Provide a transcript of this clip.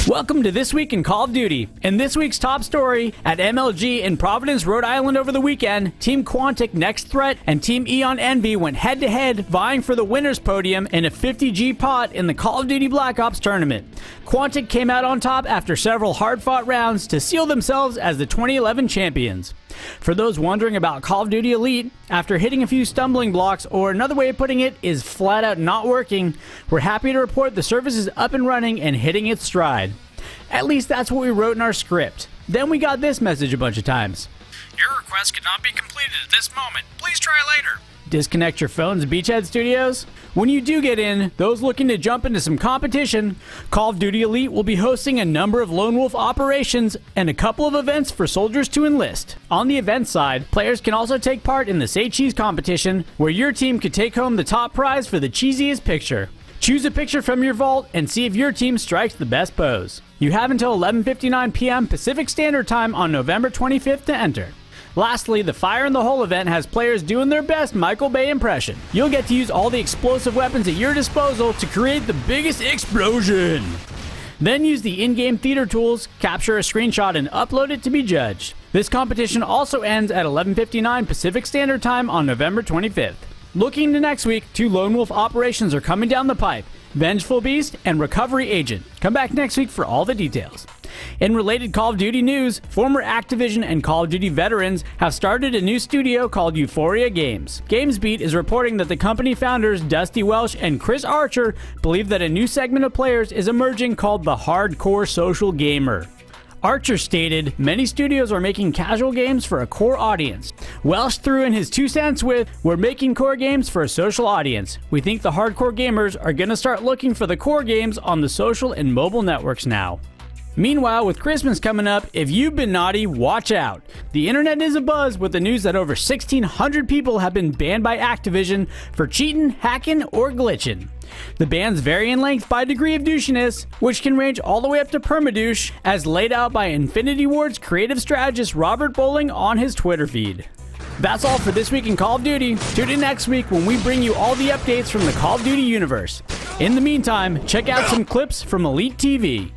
Welcome to This Week in Call of Duty. In this week's top story, at MLG in Providence, Rhode Island over the weekend, Team Quantic Next Threat and Team Eon Envy went head-to-head, vying for the winner's podium in a 50G pot in the Call of Duty Black Ops tournament. Quantic came out on top after several hard-fought rounds to seal themselves as the 2011 champions. For those wondering about Call of Duty Elite, after hitting a few stumbling blocks, or another way of putting it is flat out not working, we're happy to report the service is up and running and hitting its stride. At least that's what we wrote in our script. Then we got this message a bunch of times. Your request cannot be completed at this moment. Please try later. Disconnect your phones, Beachhead Studios. When you do get in, those looking to jump into some competition, Call of Duty Elite will be hosting a number of Lone Wolf operations and a couple of events for soldiers to enlist. On the event side, players can also take part in the Say Cheese competition, where your team could take home the top prize for the cheesiest picture. Choose a picture from your vault and see if your team strikes the best pose. You have until 11:59 p.m. Pacific Standard Time on November 25th to enter. Lastly, the Fire in the Hole event has players doing their best Michael Bay impression. You'll get to use all the explosive weapons at your disposal to create the biggest explosion. Then use the in-game theater tools, capture a screenshot, and upload it to be judged. This competition also ends at 11:59 Pacific Standard Time on November 25th. Looking to next week, 2 Lone Wolf operations are coming down the pipe: Vengeful Beast and Recovery Agent. Come back next week for all the details. In related Call of Duty news, former Activision and Call of Duty veterans have started a new studio called Euphoria Games. GamesBeat is reporting that the company founders Dusty Welsh and Chris Archer believe that a new segment of players is emerging called the Hardcore Social Gamer. Archer stated, "Many studios are making casual games for a core audience." Welsh threw in his 2 cents with, "We're making core games for a social audience. We think the hardcore gamers are going to start looking for the core games on the social and mobile networks now." Meanwhile, with Christmas coming up, if you've been naughty, watch out. The internet is abuzz with the news that over 1,600 people have been banned by Activision for cheating, hacking, or glitching. The bans vary in length by degree of douchiness, which can range all the way up to permadouche, as laid out by Infinity Ward's creative strategist Robert Bowling on his Twitter feed. That's all for This Week in Call of Duty. Tune in next week when we bring you all the updates from the Call of Duty universe. In the meantime, check out some clips from Elite TV.